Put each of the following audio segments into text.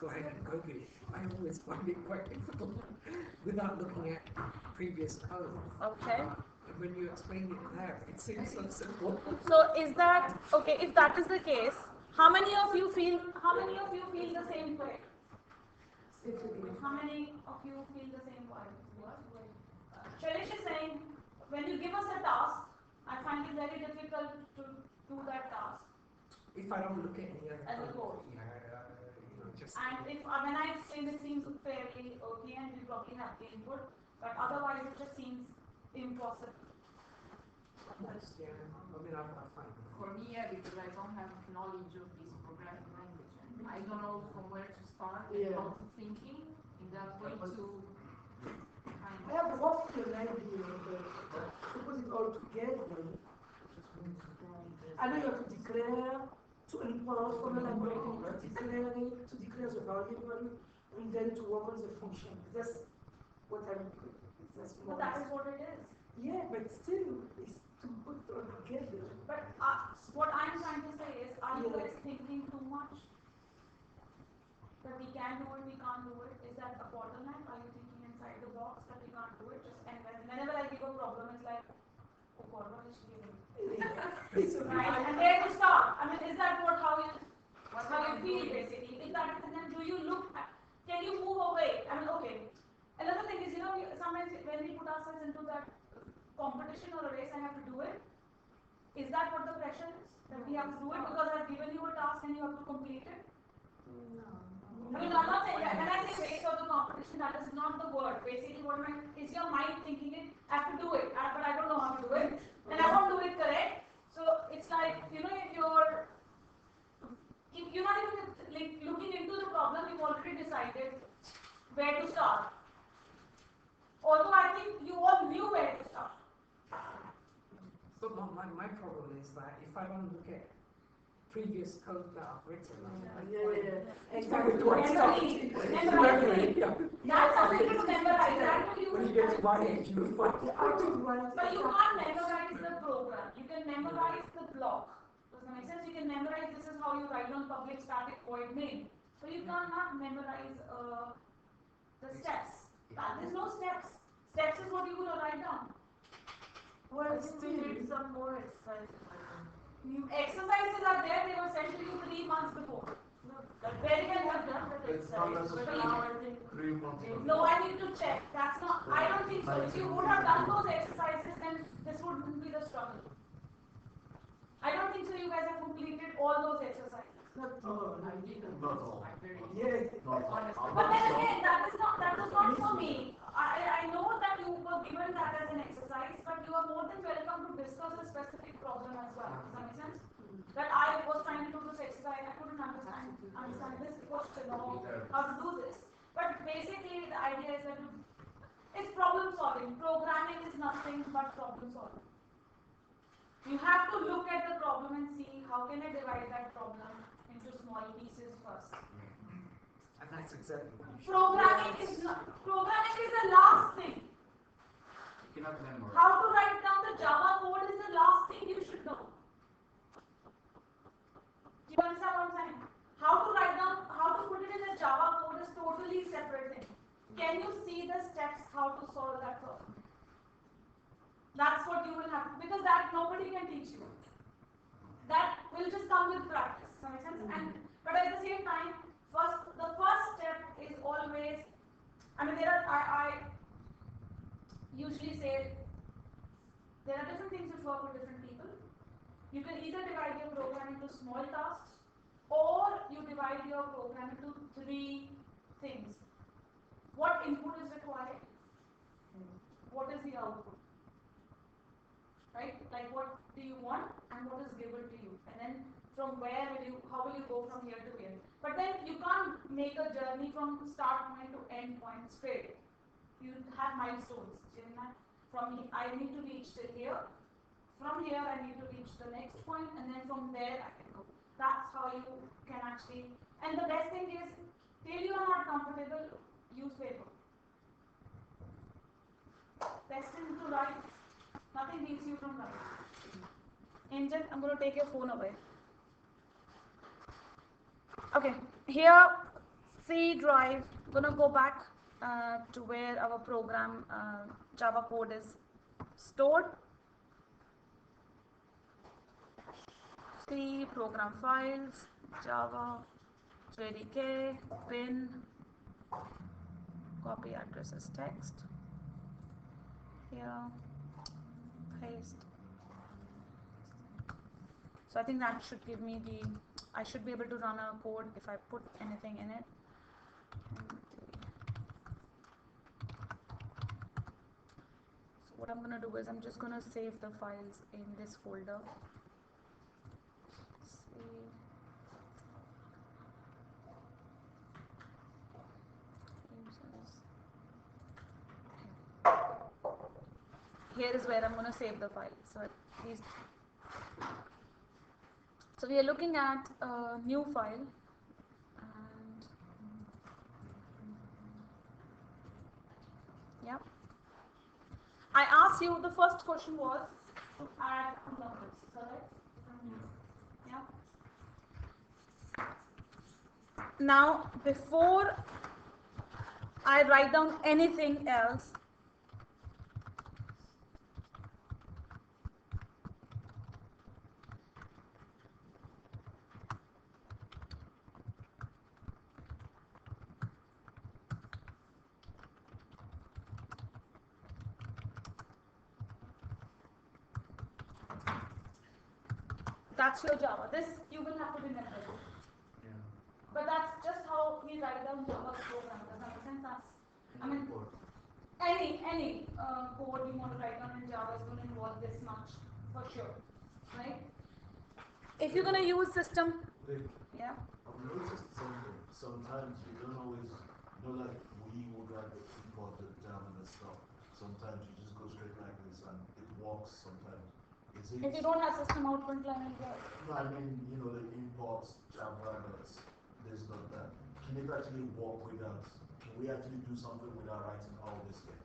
go ahead and Google it. I always find it quite difficult without looking at previous code. Okay. When you explain it there, it seems so simple. So is that okay? If that is the case, how many of you feel the same way? How many of you feel the same way? Shailesh is saying, when you give us a task, I find it very difficult to do that task. If I don't look at the other code. Just and if when I explain it seems fairly okay and we probably have the input, but otherwise it just seems impossible. Yeah, I mean, I find it. For me, yeah, because I don't have knowledge of this programming language. And I don't know from where to start and how to thinking in that way to kind of... I have roughly an idea of to put it all together. I know you have to declare, to import from an algorithm, to declare the variable, and then to work on the function. That's what I'm doing. But that is what it is. Yeah, but still, it's to put it all together. But what I'm trying to say is, are you guys thinking too much? That we can do it, we can't do it? Is that a bottleneck? Are you thinking inside the box that we can't do it? Just and whenever I give a problem, it's like, oh God, what is she giving? Right? And where to start? I mean, is that how you feel basically? Is that, and then do you look at, can you move away? I mean, okay. Another thing is, sometimes when we put ourselves into that competition or a race, I have to do it. Is that what the pressure is? That we have to do it because I've given you a task and you have to complete it? No. I mean, I'm not saying that. When I say race or the competition, that is not the word. Basically, what is your mind thinking it? I have to do it, but I don't know how to do it. And I won't do it correct. So it's like, if you're not even like looking into the problem, you've already decided where to start. Although I think you all knew where to start. So my problem is that if I don't look at previous code that I've written, Exactly. That's something to memorize. When you get to my age, you will find out. But you can't memorize the program. You can memorize the block. Does that make sense? You can memorize this is how you write on public static void main. So you cannot memorize the steps. There's no steps. Steps is what you will write down. Well, We need some more exercises. Exercises are there, they were sent to you 3 months before. Where you can have done that exercise. No, I need to check. That's not, I don't think so. If you would have done those exercises, then this wouldn't be the struggle. I don't think so you guys have completed all those exercises. I didn't. Not all. I'm very But then again, that is not for me. I know that you were given that as an exercise, but you are more than welcome to discuss a specific problem as well. Does that make sense? That I was trying to do this exercise, I couldn't understand this question or how to do this. But basically, the idea is that it's problem solving. Programming is nothing but problem solving. You have to look at the problem and see how can I divide that problem into small pieces first. And that's exactly what you should Programming is the last thing. You cannot memorize. How to write down the Java code is the last thing you should know. Do you understand what I'm saying? How to put it in a Java code is totally separate thing. Can you see the steps how to solve that problem? That's what you will have to, because that nobody can teach you. That will just come with practice. Does that make sense? But at the same time, the first step is always, I mean, I usually say there are different things which work with different people. You can either divide your program into small tasks, or you divide your program into 3 things. What input is required? What is the output? Right? Like what do you want and what is given to you? And then from how will you go from here to here? But then you can't make a journey from start point to end point straight. You have milestones. I need to reach till here. From here I need to reach the next point, and then from there I can go. That's how you can actually, and the best thing is, till you are not comfortable, use paper. Best thing to write, nothing beats you from writing. Angel, I'm going to take your phone away. Okay, here C drive, gonna go back to where our program Java code is stored. C program files, Java, JDK, bin, copy address as text. Here, paste. So I think that should give me I should be able to run a code if I put anything in it. So what I'm gonna do is I'm just gonna save the files in this folder. Here is where I'm going to save the file. So we are looking at a new file, and yeah, I asked you, the first question was to add numbers, correct? Yeah. Now before I write down anything else, that's your Java. This you will have to remember. Yeah. But that's just how we write down Java program. Does that make sense? Any code you want to write down in Java is going to involve this much for sure, right? If you're going to use system, yeah. I've noticed something. Sometimes you don't always like we would rather import the Java and stuff. Sometimes you just go straight like this and it works. Sometimes. If you don't have system out print line, it works. No, I mean, the imports Java that's this, not that. Can it actually work without? Can we actually do something without writing all this thing?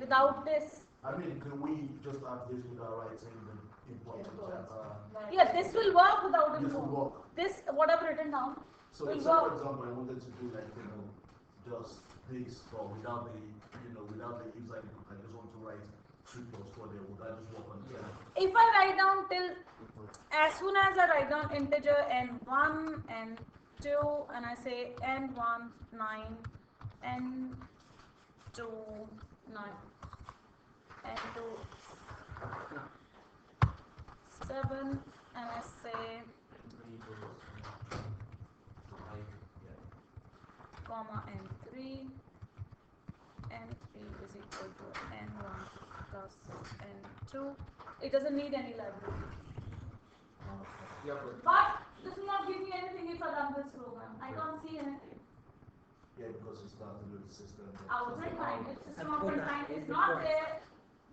Without this? I mean, can we just have this without writing the import of Java? Yeah, this will work without This will import. work. This, what I've written down, So, will for work. example, I wanted to do like, just this, but without the, without the ifs, I just want to write 3 plus 4 there. Would that just work on the Java? If I write down till, as soon as I write down integer n1, n2, and I say n1, 9, n2, 9, n2, 7, and I say comma n3, n3 is equal to n1 plus n2. It doesn't need any library. Yeah, But this will not give me anything if I run this program. I can't see anything. Yeah, because it's not in the system. Outprint line, if system outprint line is not there,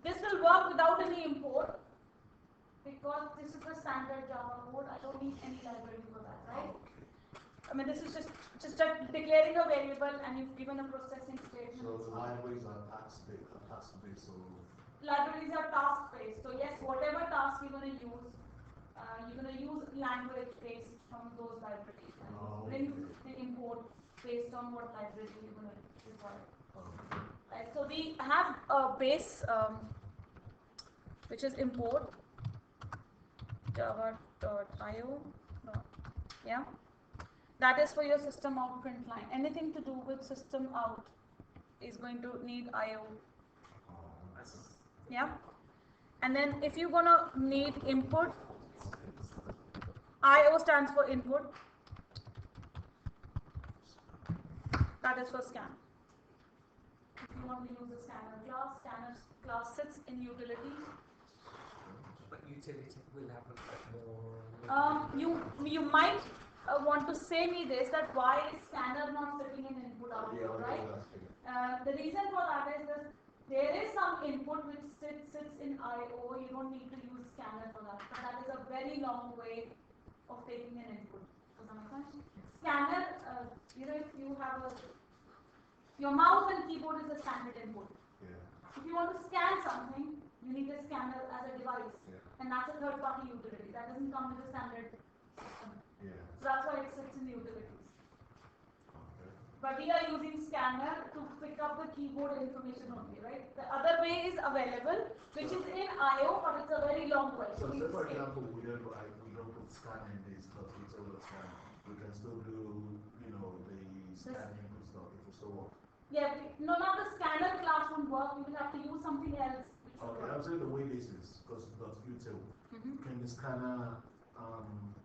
this will work without any import, because this is the standard Java code. I don't need any library for that, right? I mean, this is just declaring a variable, and you've given a processing statement. So the libraries are task-based, so... Libraries are task-based. So yes, whatever task you're going to use language based from those libraries. And bring the import based on what library you're going to require. Right. So we have a base, which is import java.io. Yeah. That is for your system out print line. Anything to do with system out is going to need IO. Yeah. And then if you're gonna need input, IO stands for input. That is for scan. If you want to use the scanner class sits in utilities. But utility will have a bit more. You might want to say me this, that why is scanner not sitting in input output, right? The reason for that is this. There is some input which sits in IO. You don't need to use scanner for that. But that is a very long way of taking an input. Does that make sense? Scanner, if you have your mouse and keyboard is a standard input. Yeah. If you want to scan something, you need a scanner as a device. Yeah. And that's a third-party utility. That doesn't come with a standard system. Yeah. So that's why it sits in the utilities. Okay. But we are using scanner to pick up the keyboard information only, right? The other way is available, which is in IO, but it's a very long way. So say for example, we don't put scanning this because it's over scan. We can still do, the scanning and stuff. It will still work. Yeah, no, not the scanner class won't work. We will have to use something else. Okay, I'm saying the way this is, because that's util. Can the scanner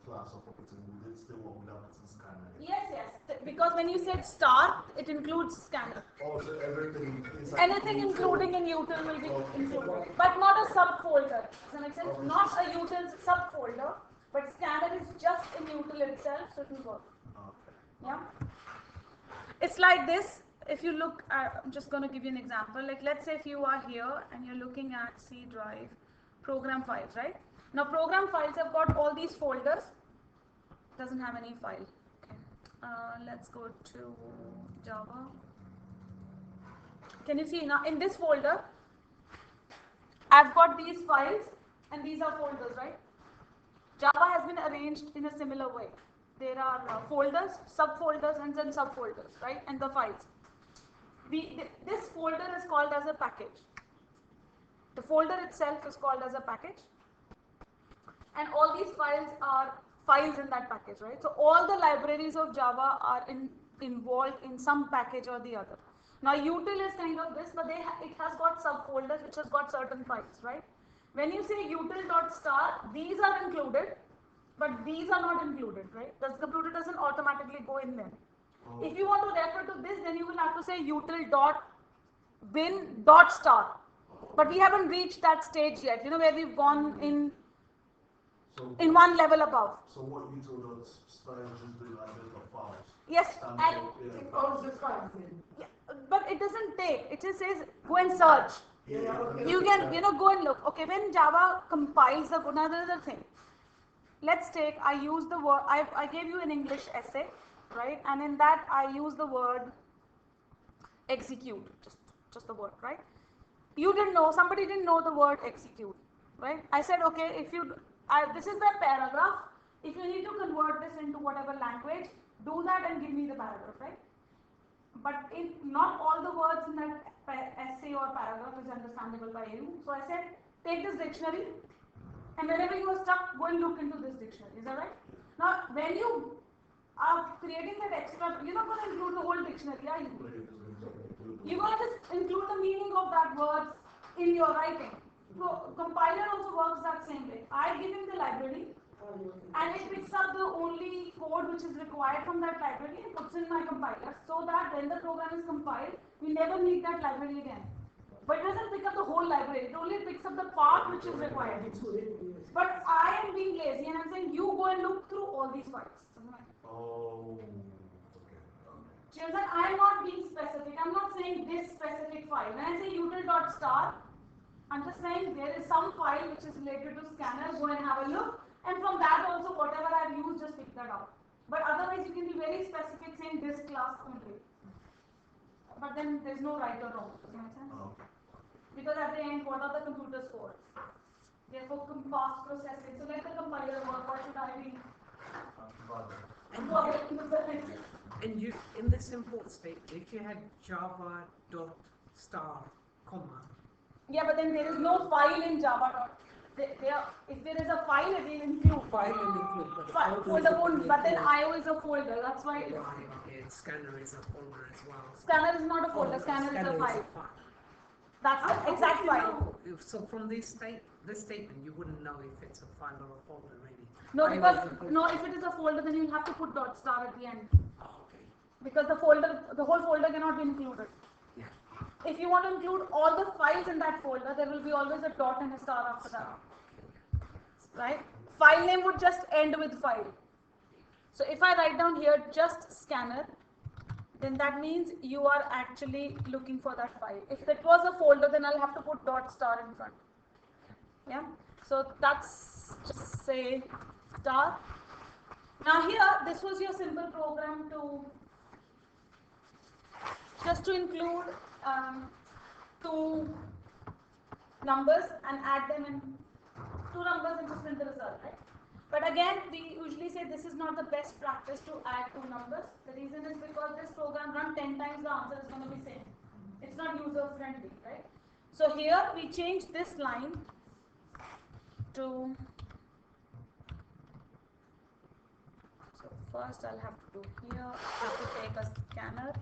class of operating, will it still work without putting scanner? Yes. Because when you said star, it includes scanner. Also, everything inside. Anything including in util will be included, but not a subfolder. Does that make sense? Okay. Not a util subfolder, but scanner is just in util itself, so it will work. Okay. Yeah. It's like this. If you look at, I'm just going to give you an example. Like, let's say if you are here and you're looking at C drive, program files, right? Now, program files have got all these folders. Doesn't have any file. Okay. Let's go to Java. Can you see now in this folder? I've got these files and these are folders, right? Java has been arranged in a similar way. There are folders, subfolders, and then subfolders, right? And the files. This folder is called as a package. The folder itself is called as a package. And all these files are files in that package, right? So all the libraries of Java are involved in some package or the other. Now util is kind of this, but it has got subfolders which has got certain files, right? When you say util.star, these are included, but these are not included, right? The computer doesn't automatically go in there. Oh. If you want to refer to this, then you will have to say util.bin.star. But we haven't reached that stage yet, where we've gone in one level above. So what util.star is just doing like this for files? Yes, All the files in. yeah, but it doesn't take. It just says go and search. Yeah, okay. You can, go and look. Okay, when Java compiles another thing. Let's take, I use the word, I gave you an English essay, right? And in that I use the word execute, just the word, right? You didn't know, somebody didn't know the word execute, right? I said, okay, this is the paragraph. If you need to convert this into whatever language, do that and give me the paragraph, right? But not all the words in that essay or paragraph is understandable by you. So I said, take this dictionary, and whenever you are stuck, go and look into this dictionary. Is that right? Now, when you are creating that extra, you're not going to include the whole dictionary, are you? You're going to just include the meaning of that word in your writing. So, compiler also works that same way. I give him the library, and it picks up the only code which is required from that library and puts in my compiler, so that when the program is compiled, we never need that library again. But it doesn't pick up the whole library, it only picks up the part which is required. But I am being lazy and I'm saying you go and look through all these files. Oh, okay. Do you understand? I am not being specific, I'm not saying this specific file. When I say util.star, I'm just saying there is some file which is related to scanner, go and have a look. And from that also, whatever I've used, just pick that out. But otherwise, you can be very specific saying this class only. But then there's no right or wrong. Does that make sense? Okay. Because at the end, what are the computers for? They're for fast processing. So let the compiler work. Why should I be bothered with the thing? And you, in this import statement, if you had java.star, comma. Yeah, but then there is no file in Java. If there is a file, it will include. File will include, but Folder won't, but then IO is a folder. That's why. Right, okay, scanner is a folder as well. Scanner is not a folder. Scanner is a file. That's the exact file. So from this statement, you wouldn't know if it's a file or a folder, really. No, because if it is a folder, then you'll have to put .star at the end. Oh, okay. Because the whole folder cannot be included. Yeah. If you want to include all the files in that folder, there will be always a dot and a star after that. Right? File name would just end with file. So if I write down here just scanner, then that means you are actually looking for that file. If it was a folder, then I'll have to put .star in front. Yeah? So that's just say star. Now here, this was your simple program just to include two numbers and add them in two numbers and just print the result, right? But again, we usually say this is not the best practice to add two numbers. The reason is because this program runs 10 times, the answer is going to be same. It's not user friendly, right? So here we change this line to, so first I'll have to do here, I have to take a scanner.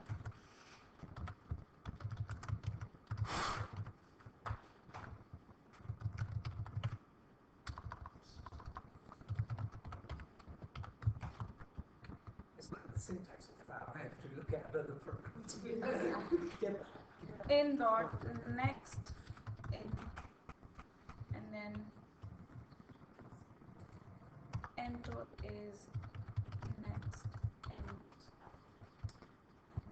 It's not the syntax of that. I have to look at another program to get In dot next in, and then enter is next end,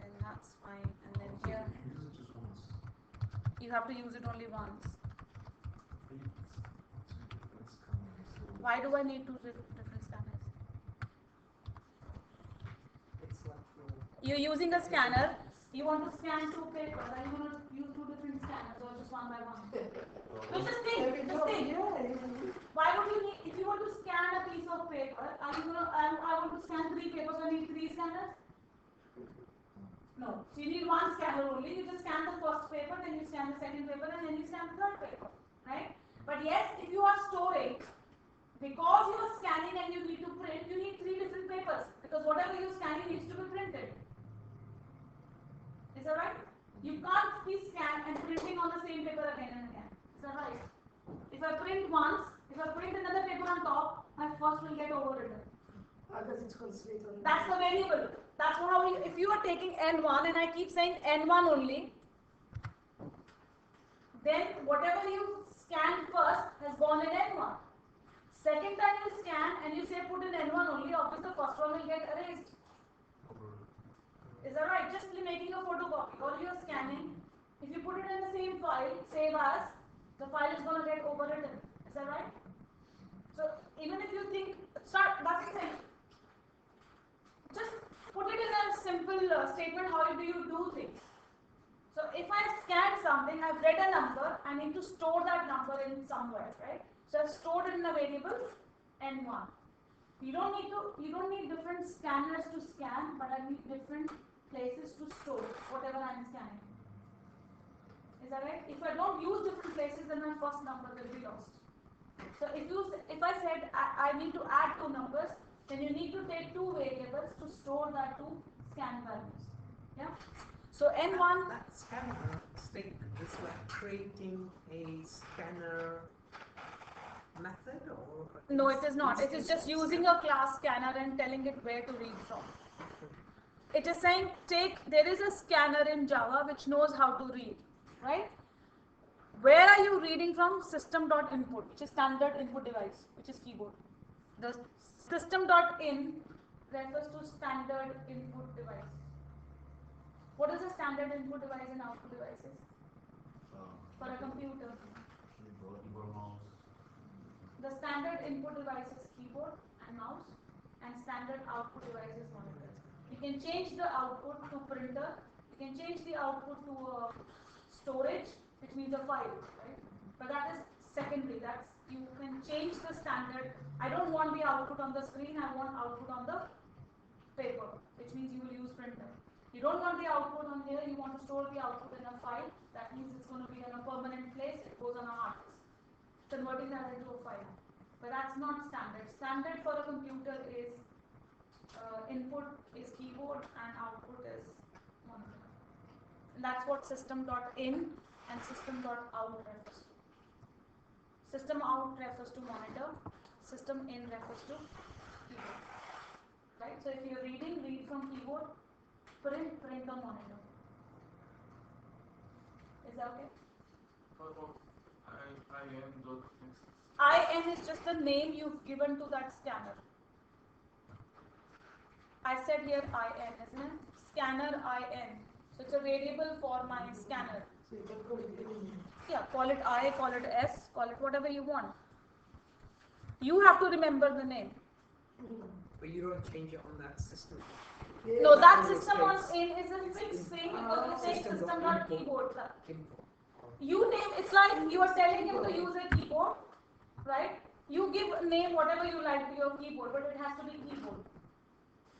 and that's fine. And then here Use it just once. you have to use it only once. It's coming, so- Why do I need two different scanners? it's like You're using a scanner. You want to scan two papers. Are you going to use two different scanners or just one by one? No, just think. Just think. Why would you need, if you want to scan a piece of paper, are you going to, I want to scan 3 papers, I need 3 scanners? No. So you need one scanner only. You just scan the first paper, then you scan the second paper, and then you scan the third paper. Right? But yes, if you are storing, because you are scanning and you need to print, you need 3 different papers. Because whatever you're scanning needs to be printed. Is that right? You can't be scan and printing on the same paper again and again. Is that right? If I print once, if I print another paper on top, my first will get overwritten. Does it translate on? That's the variable. That's how we, if you are taking N1 and I keep saying N1 only, then whatever you scanned first has gone in N1. Second time you scan and you say put in N1 only, obviously the first one will get erased. Is that right? Just making a photocopy. All you're scanning, if you put it in the same file, save as, the file is going to get overwritten. Is that right? So even if you think, that's the thing. Just put it in a simple statement, how do you do things? So if I scan something, I've read a number, I need to store that number in somewhere, right? So I've stored it in a variable N1. You don't need different scanners to scan, but I need different places to store whatever I'm scanning. Is that right? If I don't use different places, then my first number will be lost. So if I said I need to add 2 numbers, then you need to take 2 variables to store that 2 scan values. Yeah. So N1. that scanner statement is like creating a scanner method, or No, it is not. It is just using a class scanner and telling it where to read from. It is saying there is a scanner in Java which knows how to read, right? Where are you reading from? System.input, which is standard input device, which is keyboard. The system.in refers to standard input device. What is a standard input device and output devices? For a computer. Keyboard, mouse. The standard input device is keyboard and mouse, and standard output device is monitor. You can change the output to printer, you can change the output to storage, which means a file, right? But that is secondary. That's, you can change the standard. I don't want the output on the screen, I want output on the paper, which means you will use printer. You don't want the output on here, you want to store the output in a file. That means it's going to be in a permanent place, it goes on a hard disk. Converting that into a file. But that's not standard. Standard for a computer is input is keyboard and output is monitor. And that's what system.in and system.out refers to. System.out refers to monitor, system.in refers to keyboard. Right? So if you're reading, read from keyboard, print on monitor. Is that okay? IN is just the name you've given to that scanner. I said here IN, isn't it? Scanner IN. So it's a variable for my scanner. So you can call it any. Yeah, call it I, call it S, call it whatever you want. You have to remember the name. but you don't change it on that system. Yeah. No, that Always system on stays. in is a fixed thing because it says System system dot dot keyboard. Input. You name, it's like you are telling him to use a keyboard, right? You give a name whatever you like to your keyboard, but it has to be keyboard.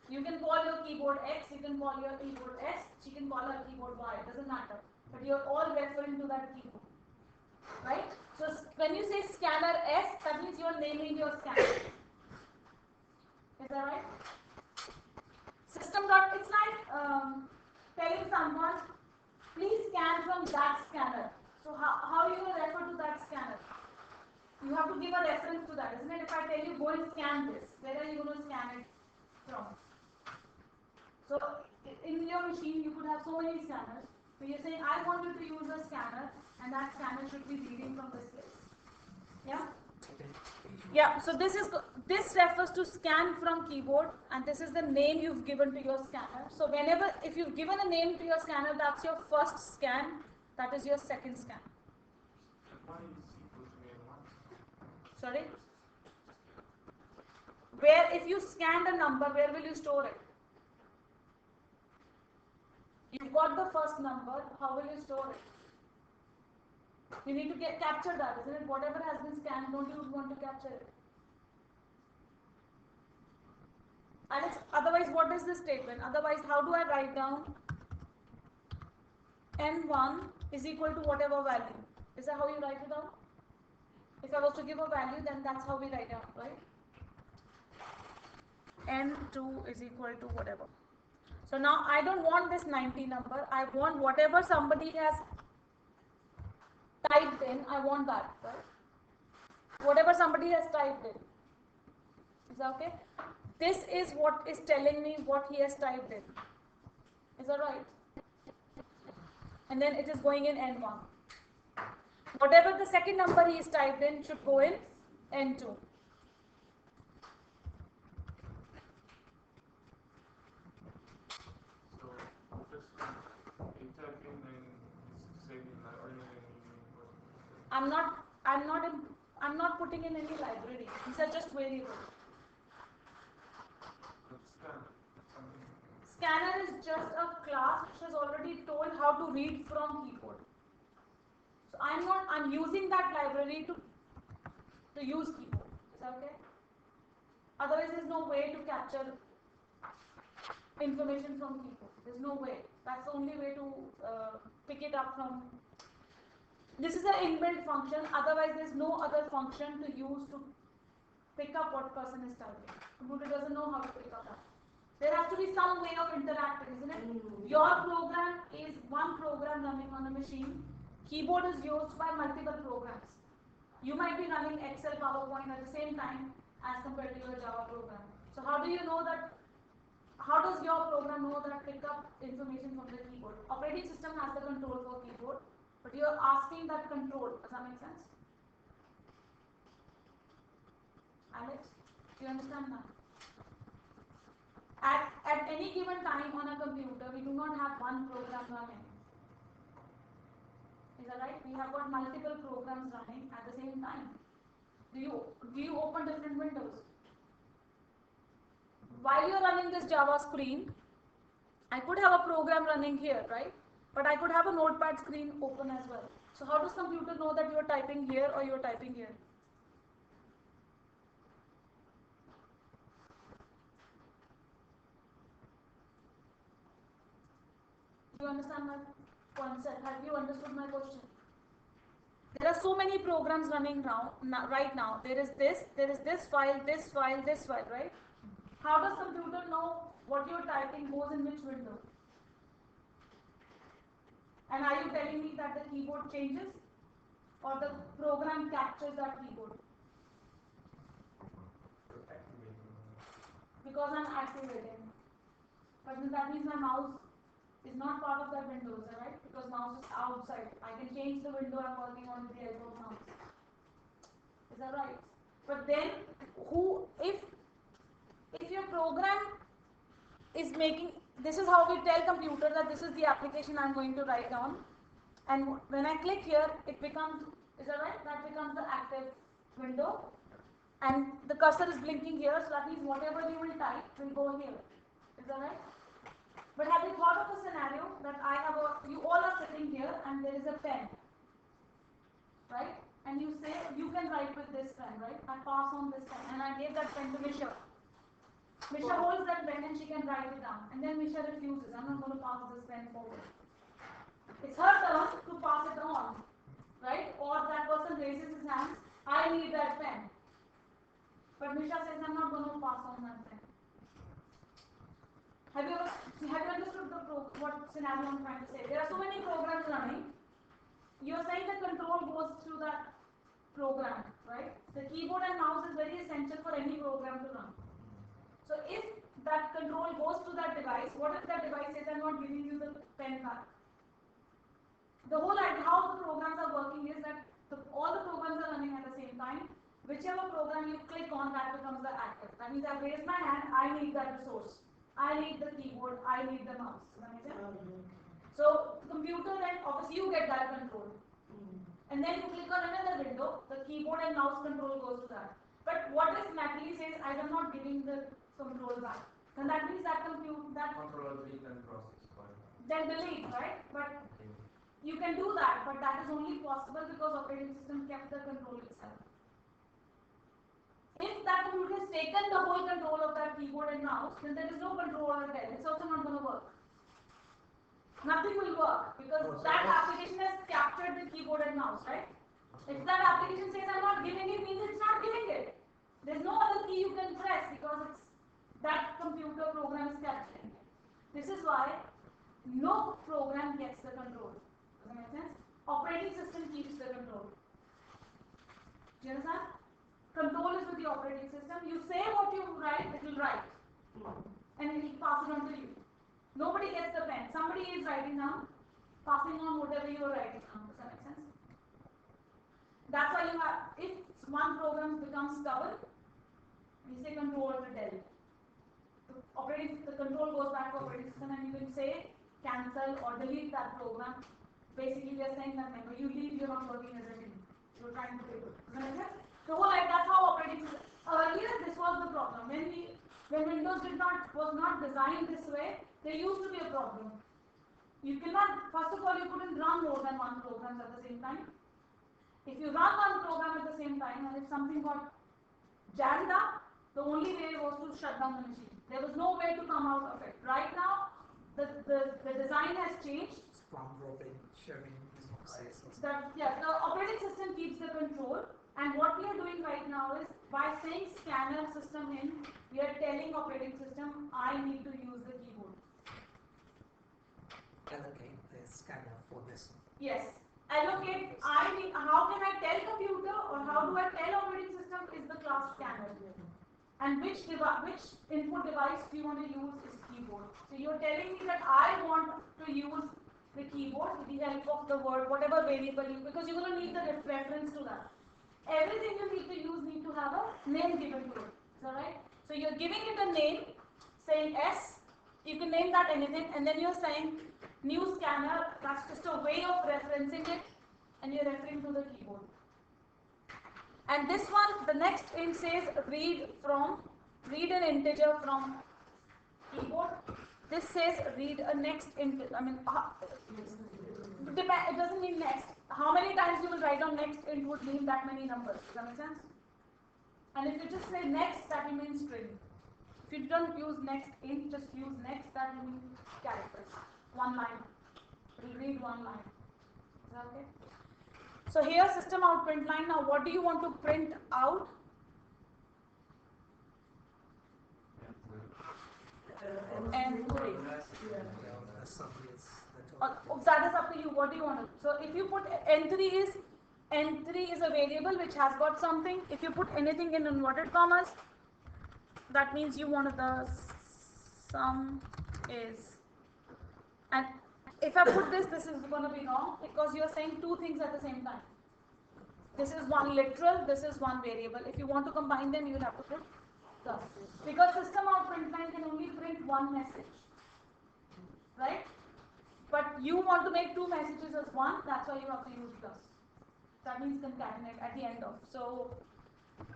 You can call your keyboard X, you can call your keyboard S, she can call her keyboard Y, it doesn't matter. But you're all referring to that keyboard. Right? So when you say scanner S, that means you're naming your scanner. Is that right? System dot, it's like telling someone, please scan from that scanner. So how are you going to refer to that scanner? You have to give a reference to that, isn't it? If I tell you, go and scan this, where are you going to scan it from? So in your machine, you could have so many scanners. So you're saying, I want you to use a scanner, and that scanner should be reading from this place. Yeah? Yeah, so this refers to scan from keyboard, and this is the name you've given to your scanner. So whenever, if you've given a name to your scanner, that's your first scan, that is your second scan. Sorry? Where, if you scanned a number, where will you store it? You've got the first number, how will you store it? You need to capture that, isn't it? Whatever has been scanned, don't you want to capture it? Alex, otherwise what is this statement? Otherwise, how do I write down N1 is equal to whatever value? Is that how you write it down? If I was to give a value, then that's how we write down, right? N2 is equal to whatever. So now I don't want this 90 number. I want whatever somebody has typed in, I want that, right? Whatever somebody has typed in. Is that okay? This is what is telling me what he has typed in. Is that right? And then it is going in N1. Whatever the second number he is typed in should go in N2. I'm not putting in any library. These are just variables. Scanner is just a class which has already told how to read from keyboard. So I'm using that library to use keyboard. Is that okay? Otherwise there's no way to capture information from keyboard. There's no way. That's the only way to pick it up from. This is an inbuilt function, otherwise there's no other function to use to pick up what person is typing. Computer doesn't know how to pick up that. There has to be some way of interacting, isn't it? Your program is one program running on a machine. Keyboard is used by multiple programs. You might be running Excel, PowerPoint at the same time as compared to your Java program. So how do you know that? How does your program know that pick up information from the keyboard? Operating system has the control for keyboard. But you are asking that control. Does that make sense? Alex, do you understand that? At any given time on a computer, we do not have one program running. Is that right? We have got multiple programs running at the same time. Do you open different windows? While you're running this Java screen, I could have a program running here, right? But I could have a notepad screen open as well. So how does computer know that you are typing here or you are typing here? Do you understand my concept? Have you understood my question? There are so many programs running right now. There is this file, right? How does computer know what you're typing goes in which window? And are you telling me that the keyboard changes or the program captures that keyboard? Because I'm activating. But that means my mouse is not part of that window, is that right? Because mouse is outside. I can change the window I'm working on with the help of mouse. Is that right? But then if your program is making, this is how we tell computer that this is the application I'm going to write down. And when I click here, it becomes, is that right? That becomes the active window. And the cursor is blinking here, so that means whatever you will type will go here. Is that right? But have you thought of a scenario that you all are sitting here and there is a pen, right? And you say, you can write with this pen, right? I pass on this pen and I gave that pen to Michelle. Misha holds that pen and she can write it down. And then Misha refuses. I'm not going to pass this pen forward. It's her turn to pass it on. Right? Or that person raises his hand. I need that pen. But Misha says, I'm not going to pass on that pen. Have you understood what scenario I'm trying to say? There are so many programs running. You're saying the control goes through that program, right? The keyboard and mouse is very essential for any program to run. So if that control goes to that device, what if that device says, I'm not giving you the pen back? The whole idea how the programs are working is that all the programs are running at the same time. Whichever program you click on, that becomes the active. That means I've raised my hand, I need that resource. I need the keyboard, I need the mouse. Does that make sense? So computer then, obviously you get that control. And then you click on another window, the keyboard and mouse control goes to that. But what if Natalie says, I am not giving the control back? Then that means that Control delete and process. then delete, right? But you can do that, but that is only possible because operating system kept the control itself. If that computer has taken the whole control of that keyboard and mouse, then there is no control over it. It's also not going to work. Nothing will work because that application has captured the keyboard and mouse, right? If that application says I'm not giving it, means it's not giving it. There's no other key you can press because it's that computer program is capturing it. This is why no program gets the control. Does that make sense? Operating system keeps the control. Do you understand? Control is with the operating system. You say what you write, it will write. And it will pass it on to you. Nobody gets the pen. Somebody is writing down, passing on whatever you are writing down. Does that make sense? That's why you have, if one program becomes stubborn, you say control to del. The control goes back to operating system and you can say cancel or delete that program. Basically, we are saying that when you leave, you're not working as a team. You're trying to do it. Does that make sense? So that's how operating system. Earlier, this was the problem. When Windows was not designed this way, there used to be a problem. You cannot, first of all, you couldn't run more than one program at the same time. If you run one program at the same time, and if something got jammed up, the only way was to shut down the machine. There was no way to come out of it. Right now, the design has changed. Spawn roping, sharing, The operating system keeps the control. And what we are doing right now is, by saying scanner system in, we are telling operating system, I need to use the keyboard. allocate the scanner for this. Yes. Allocate, how can I tell computer or how do I tell operating system is the class scanner. And which input device do you want to use is keyboard. So you're telling me that I want to use the keyboard with the help of the word, whatever variable because you're going to need the reference to that. Everything you need to have a name given to it. Is that right? So you're giving it a name, saying S, you can name that anything, and then you're saying new scanner, that's just a way of referencing it, and you're referring to the keyboard. And this one, the next int says read an integer from keyboard. This says read a next integer, it doesn't mean next. How many times you will write on next int would mean that many numbers. Does that make sense? And if you just say next, that will mean string. If you don't use next int, just use next, that will mean characters. One line. It will read one line. Is that okay? So here system out print line. Now what do you want to print out? That is up to you. What do you want to? So if you put n3 is a variable which has got something. If you put anything in inverted commas, that means you want the sum is. And if I put this is going to be wrong because you are saying two things at the same time. This is one literal, this is one variable. If you want to combine them, you will have to put plus. Because system out print line can only print one message. Right? But you want to make two messages as one, that's why you have to use plus. That means concatenate at the end of. So,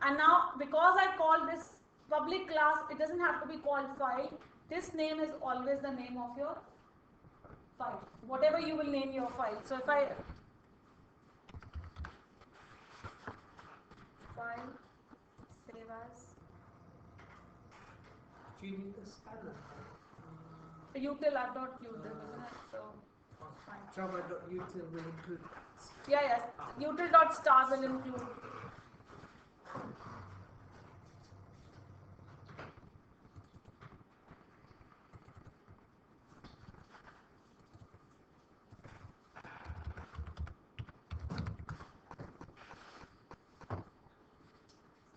and now because I call this public class, it doesn't have to be called file. This name is always the name of your file. Whatever you will name your file. So if I file, save as, Do you need the scanner? Util, I've not used it, isn't it? So, fine. Java.util will include. Yeah, yes. Util.star will include.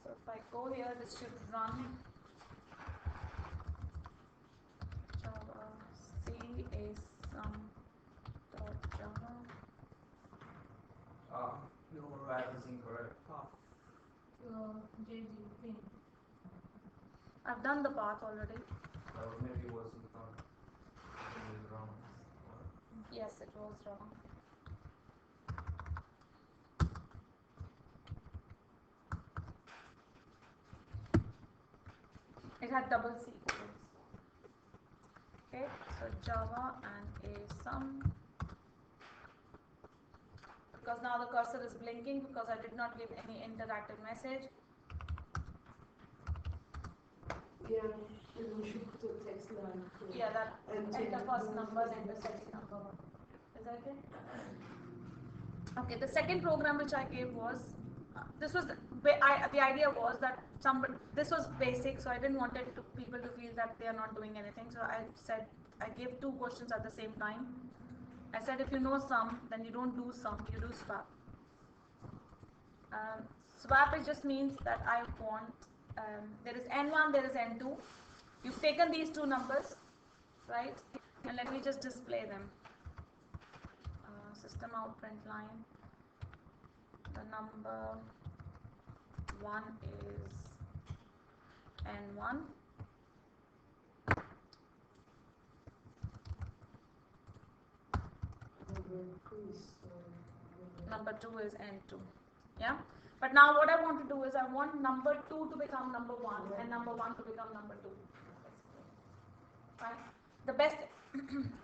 So if I go here, this should run Java C a sum dot Java. Your path is incorrect. JG thing. I've done the path already. Maybe it was not. It was wrong. Yes, it was wrong. It had double C. Okay, so Java and a sum. Because now the cursor is blinking because I did not give any interactive message. Yeah, and we should put a text line. Yeah, that And enter first number, enter second number. Is that okay? Okay, the second program which I gave was, this was, the idea was that this was basic, so I didn't want people to feel that they are not doing anything. So I said, I gave 2 questions at the same time. I said if you know sum, then you don't do sum, you do swap. Swap it just means that I want, there is n1, there is n2. You've taken these 2 numbers, right? And let me just display them. System out print line. The number 1 is n1. Number 2 is n2. Yeah? But now what I want to do is I want number 2 to become number 1 and number 1 to become number 2. Right? The best,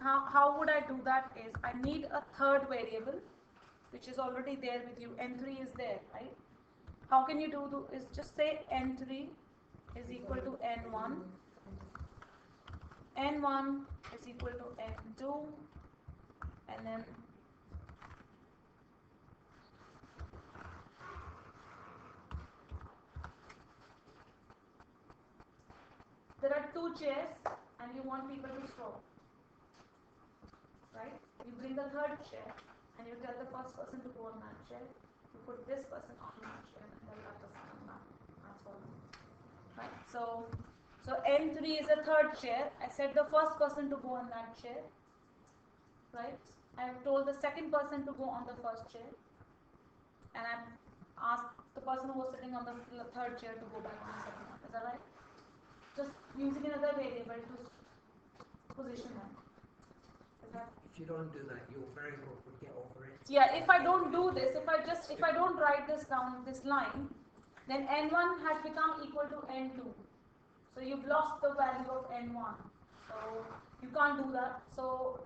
how would I do that is I need a third variable which is already there with you. N3 is there, right? How can you do is just say N3 is equal to N1. N1 is equal to N2 and then there are 2 chairs and you want people to swap, right? You bring the third chair and you tell the first person to go on that chair. You put this person on that chair and tell that person on that. That's all. Right? So N3 is a third chair. I said the first person to go on that chair. Right? I have told the second person to go on the first chair. And I've asked the person who was sitting on the third chair to go back on the second one. Is that right? Just using another variable to position them. Is that? If you don't do that, your variable will get overwritten. Yeah, if I don't do this, if I don't write this down, this line, then N1 has become equal to N2. So you've lost the value of N1. So you can't do that. So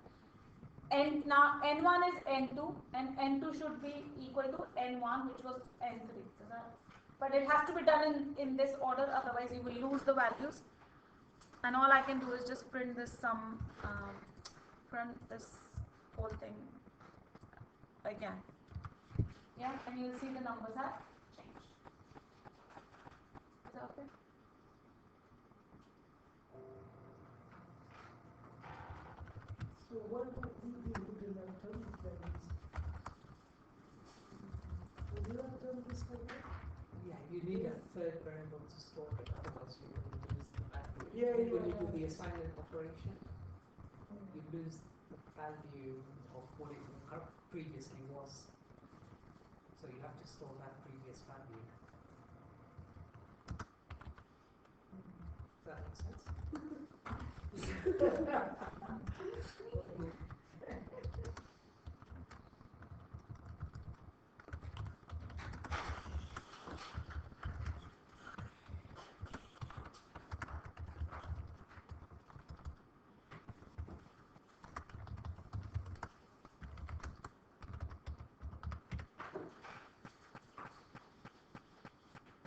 now N1 is N2 and N2 should be equal to N1, which was N3. But it has to be done in this order, otherwise you will lose the values. And all I can do is just print this print this whole thing again. Yeah, and you'll see the numbers have changed. Is that okay? So what would we do with the long-term values? Would you have done this like that? Yeah, you need a third variable to store it, otherwise you will lose the value. Yeah, When yeah, you do yeah. the assignment operation, you lose the value of what it previously was. So you have to store that previous value. Does that make sense?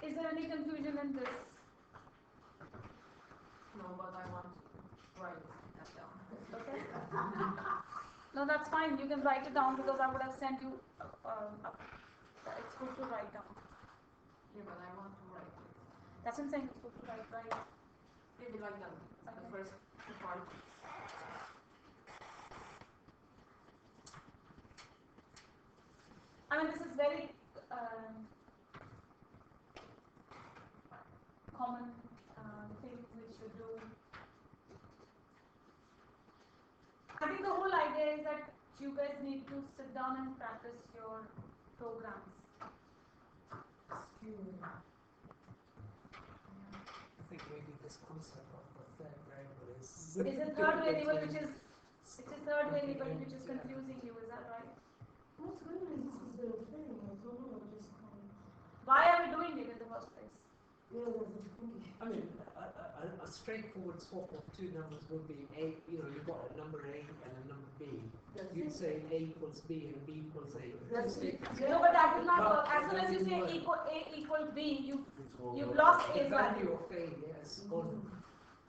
Is there any confusion in this? No, but No, that's fine. You can write it down because I would have sent you. It's good to write down. Yeah, but I want to write it. That's what I'm saying. It's good to write. Maybe like the first part. I mean, this is very common thing we should do. I think the whole idea is that you guys need to sit down and practice your programs. I think maybe this concept of the third variable is. Is the third variable which is it's a third variable which is confusing you, is that right? What's going on? This is the thing. I don't know. I just can't. Why are we doing it in the first place? Yeah, that's the thing. I mean, a straightforward swap of two numbers would be A, you've got a number A and a number B. That's You'd it. say A equals B and B equals A. That's it. No, but that is not work. As soon as you say A equals B, you've lost The A's value value. of A, yes, gone.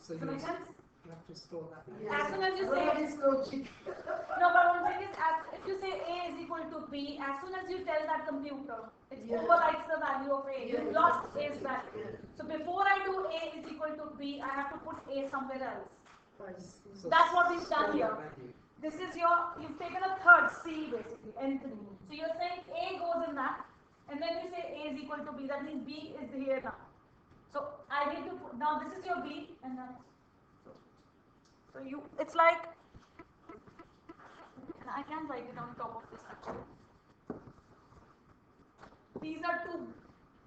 So Does that make sense? you have to store that. As soon as you Well, that say is logic. no, but one thing is, if you say A is equal to B, as soon as you tell that computer, it Yeah. overwrites the value of A. Yeah, You've lost exactly. A's value. Yeah. So before I do A is equal to B, I have to put A somewhere else. I see. So That's what we've store done the here. value. This is you've taken a third C basically, N3. So you're saying A goes in that, and then you say A is equal to B, that means B is here now. So I need to put, now this is your B, and then, so it's like, I can write it on top of this actually. These are two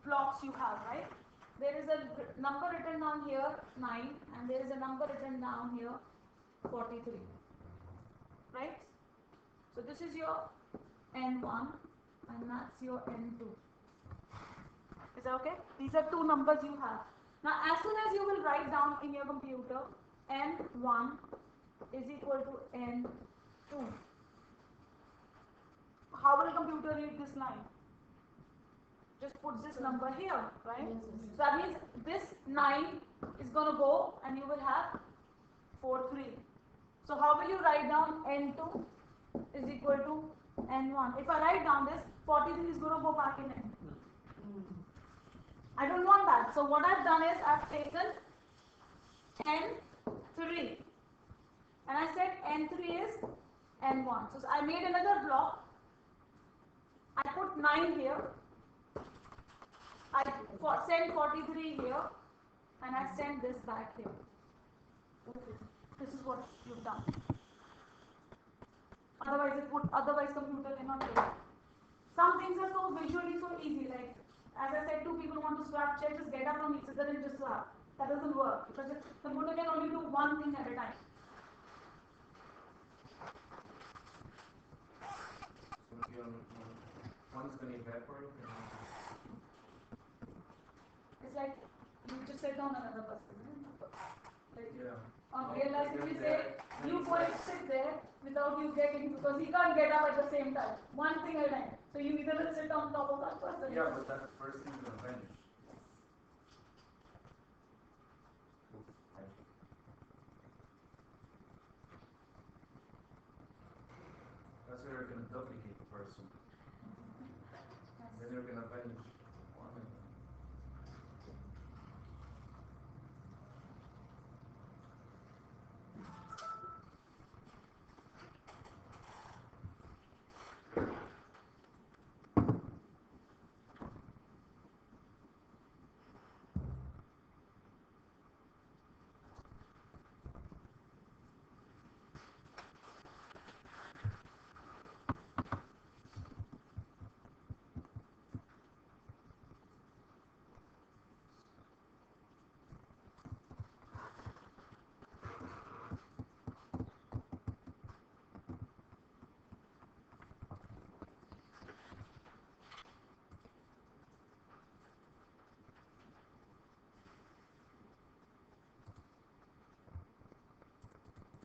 blocks you have, right? There is a number written down here, 9, and there is a number written down here, 43. Right? So this is your N1 and that's your N2. Is that okay? These are two numbers you have. Now as soon as you will write down in your computer N1 is equal to N2. How will computer read this line? Just put this number here, right? So that means this 9 is going to go and you will have 4, 3. So how will you write down N2 is equal to N1? If I write down this, 43 is going to go back in N. I don't want that. So what I've done is I've taken N3 and I said N3 is N1. So I made another block. I put 9 here. I send 43 here and I send this back here. This is what you've done. Otherwise computer cannot do it. Some things are so visually so easy, like as I said, two people want to swap chairs, just get up from each other and just swap. That doesn't work because the computer can only do one thing at a time. So if one is going to evaporate, It's like you just sit down another person. Like, yeah. on real life, if you say you go and sit there without you getting, because he can't get up at the same time. One thing at a time. So you either will sit on top of that person. Yeah, but that first thing is going to vanish. That's where you're going to duplicate the person. Then you're going to vanish.